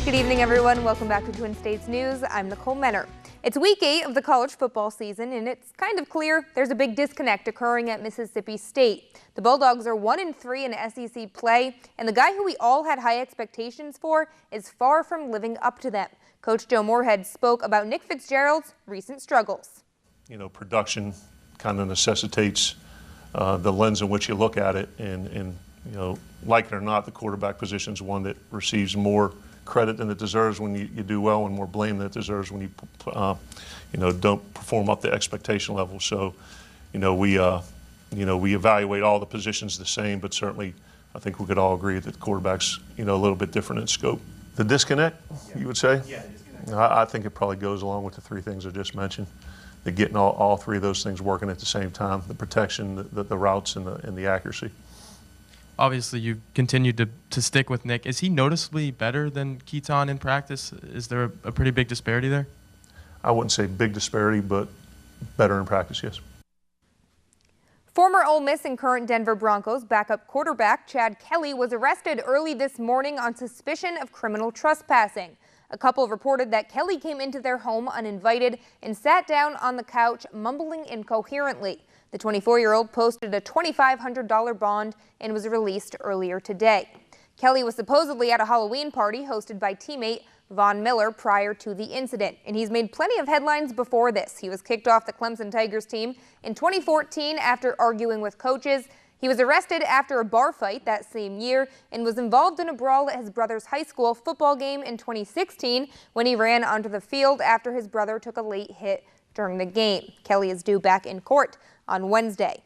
Good evening, everyone. Welcome back to Twin States News. I'm Nicole Menner. It's week 8 of the college football season, and it's kind of clear there's a big disconnect occurring at Mississippi State. The Bulldogs are 1-3 in SEC play, and the guy who we all had high expectations for is far from living up to them. Coach Joe Moorhead spoke about Nick Fitzgerald's recent struggles. You know, production kind of necessitates the lens in which you look at it, and you know, like it or not, the quarterback position is one that receives more credit than it deserves when you do well, and more blame than it deserves when you don't perform up to expectation level. So, we evaluate all the positions the same, but certainly I think we could all agree that the quarterback's a little bit different in scope. The disconnect, you would say? Yeah, disconnect. I think it probably goes along with the three things I just mentioned. The getting all three of those things working at the same time: the protection, the routes, and the accuracy. Obviously, you've continued to stick with Nick. Is he noticeably better than Keaton in practice? Is there a pretty big disparity there? I wouldn't say big disparity, but better in practice, yes. Former Ole Miss and current Denver Broncos backup quarterback Chad Kelly was arrested early this morning on suspicion of criminal trespassing. A couple reported that Kelly came into their home uninvited and sat down on the couch, mumbling incoherently. The 24-year-old posted a $2,500 bond and was released earlier today. Kelly was supposedly at a Halloween party hosted by teammate Von Miller prior to the incident, and he's made plenty of headlines before this. He was kicked off the Clemson Tigers team in 2014 after arguing with coaches. He was arrested after a bar fight that same year and was involved in a brawl at his brother's high school football game in 2016 when he ran onto the field after his brother took a late hit during the game. Kelly is due back in court on Wednesday.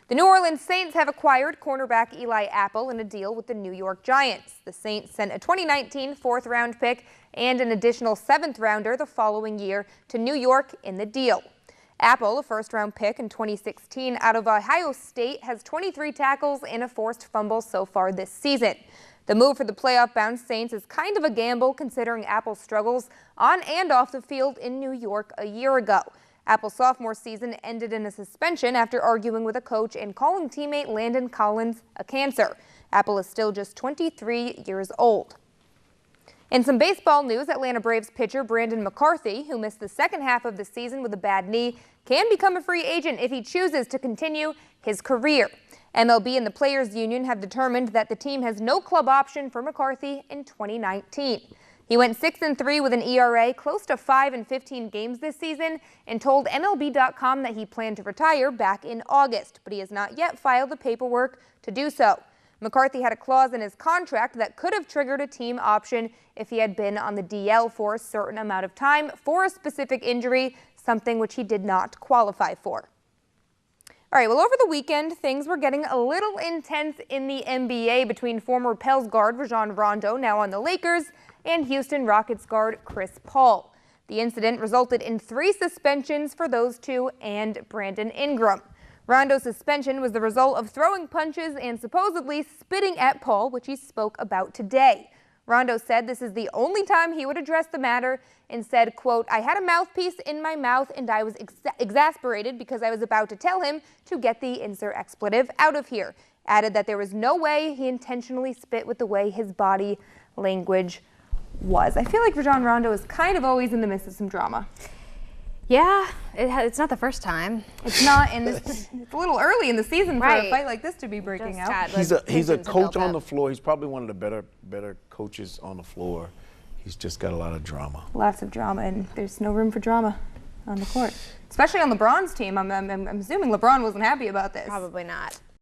The New Orleans Saints have acquired cornerback Eli Apple in a deal with the New York Giants. The Saints sent a 2019 fourth-round pick and an additional seventh-rounder the following year to New York in the deal. Apple, a first-round pick in 2016 out of Ohio State, has 23 tackles and a forced fumble so far this season. The move for the playoff-bound Saints is kind of a gamble considering Apple's struggles on and off the field in New York a year ago. Apple's sophomore season ended in a suspension after arguing with a coach and calling teammate Landon Collins a cancer. Apple is still just 23 years old. In some baseball news, Atlanta Braves pitcher Brandon McCarthy, who missed the second half of the season with a bad knee, can become a free agent if he chooses to continue his career. MLB and the Players Union have determined that the team has no club option for McCarthy in 2019. He went 6-3 with an ERA close to 5 in 15 games this season and told MLB.com that he planned to retire back in August, but he has not yet filed the paperwork to do so. McCarthy had a clause in his contract that could have triggered a team option if he had been on the DL for a certain amount of time for a specific injury, something which he did not qualify for. All right, well, over the weekend, things were getting a little intense in the NBA between former Pels guard Rajon Rondo, now on the Lakers, and Houston Rockets guard Chris Paul. The incident resulted in 3 suspensions for those two and Brandon Ingram. Rondo's suspension was the result of throwing punches and supposedly spitting at Paul, which he spoke about today. Rondo said this is the only time he would address the matter and said, quote, "I had a mouthpiece in my mouth and I was exasperated because I was about to tell him to get the insert expletive out of here." Added that there was no way he intentionally spit with the way his body language was. I feel like Rajon Rondo is kind of always in the midst of some drama. Yeah, it's not the first time. It's not, and it's a little early in the season for a fight like this to be breaking out. He's a coach on the floor. He's probably one of the better coaches on the floor. He's just got a lot of drama. Lots of drama, and there's no room for drama on the court, especially on LeBron's team. I'm assuming LeBron wasn't happy about this. Probably not.